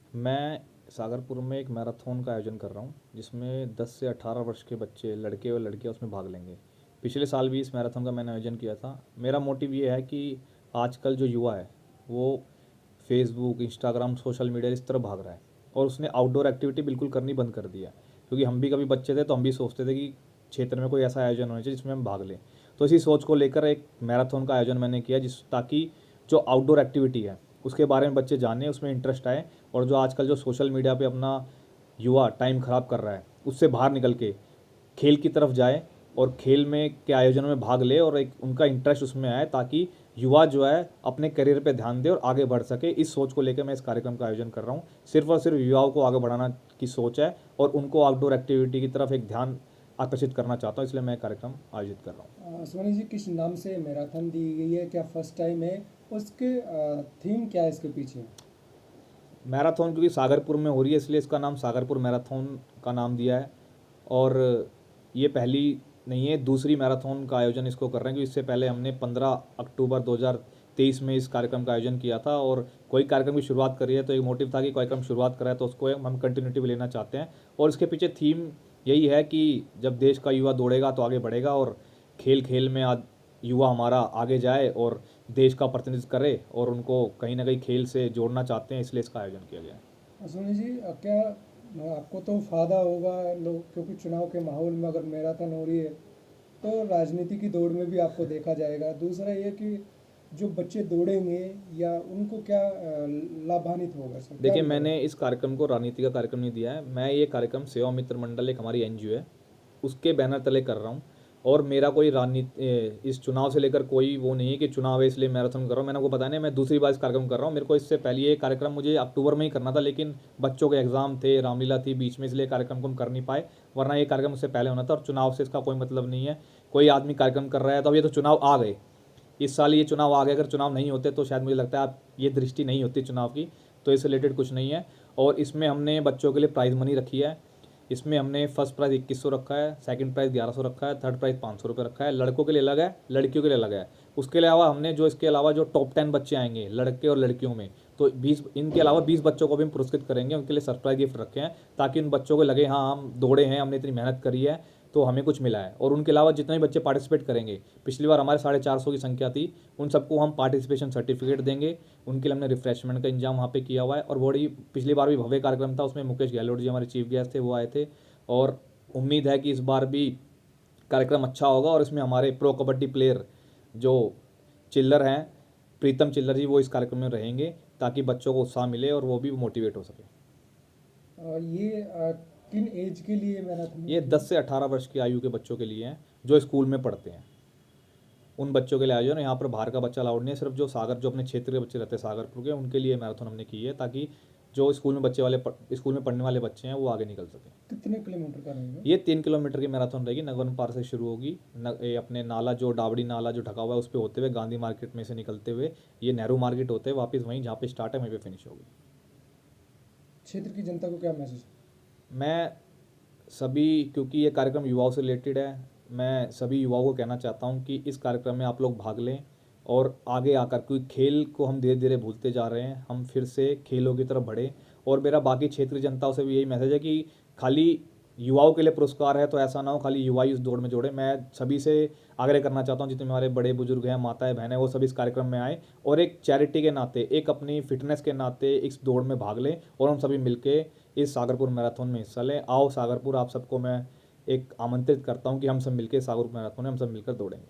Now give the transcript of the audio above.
मैं सागरपुर में एक मैराथन का आयोजन कर रहा हूँ जिसमें 10 से 18 वर्ष के बच्चे लड़के और लड़कियाँ उसमें भाग लेंगे। पिछले साल भी इस मैराथन का मैंने आयोजन किया था। मेरा मोटिव ये है कि आजकल जो युवा है वो फेसबुक, इंस्टाग्राम, सोशल मीडिया इस तरफ भाग रहा है और उसने आउटडोर एक्टिविटी बिल्कुल करनी बंद कर दिया। क्योंकि हम भी कभी बच्चे थे तो हम भी सोचते थे कि क्षेत्र में कोई ऐसा आयोजन होना चाहिए जिसमें हम भाग लें। तो इसी सोच को लेकर एक मैराथन का आयोजन मैंने किया जिस ताकि जो आउटडोर एक्टिविटी है उसके बारे में बच्चे जाने, उसमें इंटरेस्ट आए और जो आजकल जो सोशल मीडिया पे अपना युवा टाइम ख़राब कर रहा है उससे बाहर निकल के खेल की तरफ जाए और खेल में के आयोजनों में भाग ले और एक उनका इंटरेस्ट उसमें आए ताकि युवा जो है अपने करियर पे ध्यान दे और आगे बढ़ सके। इस सोच को लेकर मैं इस कार्यक्रम का आयोजन कर रहा हूँ। सिर्फ और सिर्फ युवाओं को आगे बढ़ाना की सोच है और उनको आउटडोर एक्टिविटी की तरफ एक ध्यान आकर्षित करना चाहता हूँ, इसलिए मैं कार्यक्रम आयोजित कर रहा हूँ। सोनी जी, किस नाम से मैराथन दी गई है? क्या फर्स्ट टाइम है? उसके थीम क्या है इसके पीछे? मैराथन क्योंकि सागरपुर में हो रही है इसलिए इसका नाम सागरपुर मैराथन का नाम दिया है। और ये पहली नहीं है, दूसरी मैराथन का आयोजन इसको कर रहे हैं क्योंकि इससे पहले हमने 15 अक्टूबर 2023 में इस कार्यक्रम का आयोजन किया था। और कोई कार्यक्रम की शुरुआत करी है तो एक मोटिव था कि कार्यक्रम शुरुआत करा है तो उसको हम कंटिन्यूटी भी लेना चाहते हैं। और इसके पीछे थीम यही है कि जब देश का युवा दौड़ेगा तो आगे बढ़ेगा और खेल खेल में युवा हमारा आगे जाए और देश का प्रतिनिधित्व करे और उनको कहीं ना कहीं खेल से जोड़ना चाहते हैं, इसलिए इसका आयोजन किया गया है। सोनी जी, क्या आपको तो फायदा होगा लोग, क्योंकि चुनाव के माहौल में अगर मैराथन हो रही है तो राजनीति की दौड़ में भी आपको देखा जाएगा। दूसरा ये कि जो बच्चे दौड़ेंगे या उनको क्या लाभान्वित होगा सर, क्या देखिए, मिलेगा? मैंने इस कार्यक्रम को राजनीति का कार्यक्रम नहीं दिया है। मैं ये कार्यक्रम सेवा मित्र मंडल एक हमारी एनजीओ है उसके बैनर तले कर रहा हूँ। और मेरा कोई राजनीति इस चुनाव से लेकर कोई वो नहीं है कि चुनाव है इसलिए मैराथन कर रहा हूँ। मैंने आपको बताया नहीं, मैं दूसरी बार इस कार्यक्रम कर रहा हूँ। मेरे को इससे पहले ये कार्यक्रम मुझे अक्टूबर में ही करना था लेकिन बच्चों के एग्जाम थे, रामलीला थी बीच में, इसलिए कार्यक्रम को हम कर नहीं पाए। वरना ये कार्यक्रम उससे पहले होना था और चुनाव से इसका कोई मतलब नहीं है। कोई आदमी कार्यक्रम कर रहा है तो अब ये तो चुनाव आ गए, इस साल ये चुनाव आ गए। अगर चुनाव नहीं होते तो शायद मुझे लगता है आप ये दृष्टि नहीं होती चुनाव की। तो इससे रिलेटेड कुछ नहीं है। और इसमें हमने बच्चों के लिए प्राइज़ मनी रखी है। इसमें हमने फर्स्ट प्राइज़ 2100 रखा है, सेकंड प्राइज़ 1100 रखा है, थर्ड प्राइज़ 500 रुपये रखा है। लड़कों के लिए अलग है, लड़कियों के लिए अलग है। उसके अलावा हमने जो इसके अलावा जो टॉप 10 बच्चे आएंगे लड़के और लड़कियों में, तो 20 इनके अलावा 20 बच्चों को भी हम पुरस्कृत करेंगे। उनके लिए सरप्राइज गिफ्ट रखे हैं ताकि उन बच्चों को लगे हाँ हम दौड़े हैं, हमने इतनी मेहनत करी है तो हमें कुछ मिला है। और उनके अलावा जितने भी बच्चे पार्टिसिपेट करेंगे, पिछली बार हमारे 450 की संख्या थी, उन सबको हम पार्टिसिपेशन सर्टिफिकेट देंगे। उनके लिए हमने रिफ्रेशमेंट का इंतजाम वहाँ पे किया हुआ है। और बड़ी पिछली बार भी भव्य कार्यक्रम था, उसमें मुकेश गहलोत जी हमारे चीफ गेस्ट थे, वो आए थे। और उम्मीद है कि इस बार भी कार्यक्रम अच्छा होगा और इसमें हमारे प्रो कबड्डी प्लेयर जो चिल्लर हैं, प्रीतम चिल्लर जी, वो इस कार्यक्रम में रहेंगे ताकि बच्चों को उत्साह मिले और वो भी मोटिवेट हो सके। ये किन एज के लिए मैराथन ये 10 से 18 वर्ष की आयु के बच्चों के लिए हैं जो स्कूल में पढ़ते हैं, उन बच्चों के लिए आयोजन है। यहाँ पर बाहर का बच्चा अलाउड नहीं है, सिर्फ जो अपने क्षेत्र के बच्चे रहते हैं सागरपुर के, उनके लिए मैराथन हमने की है ताकि जो स्कूल में पढ़ने वाले बच्चे हैं वो आगे निकल सकें। कितने किलोमीटर का रहेगा? ये 3 किलोमीटर की मैराथन रहेगी। नगवन पार से शुरू होगी, ये अपने नाला जो डाबड़ी नाला जो ढका हुआ है उस पर होते हुए गांधी मार्केट में से निकलते हुए ये नेहरू मार्केट होते हुए वापस वहीं जहाँ पे स्टार्ट है वहीं पे फिनिश होगी। क्षेत्र की जनता को क्या मैसेज? मैं सभी, क्योंकि ये कार्यक्रम युवाओं से रिलेटेड है, मैं सभी युवाओं को कहना चाहता हूँ कि इस कार्यक्रम में आप लोग भाग लें और आगे आकर, क्योंकि खेल को हम धीरे धीरे भूलते जा रहे हैं, हम फिर से खेलों की तरफ बढ़े। और मेरा बाकी क्षेत्रीय जनताओं से भी यही मैसेज है कि खाली युवाओं के लिए पुरस्कार है तो ऐसा ना हो खाली युवा ही उस दौड़ में जोड़े। मैं सभी से आग्रह करना चाहता हूँ, जितने हमारे बड़े बुजुर्ग हैं, माताएं बहनें, वो सभी इस कार्यक्रम में आए और एक चैरिटी के नाते, एक अपनी फिटनेस के नाते इस दौड़ में भाग लें और हम सभी मिलके इस सागरपुर मैराथन में हिस्सा लें। आओ सागरपुर, आप सबको मैं एक आमंत्रित करता हूँ कि हम सब मिलकर सागरपुर मैराथन में हम सब मिलकर दौड़ेंगे।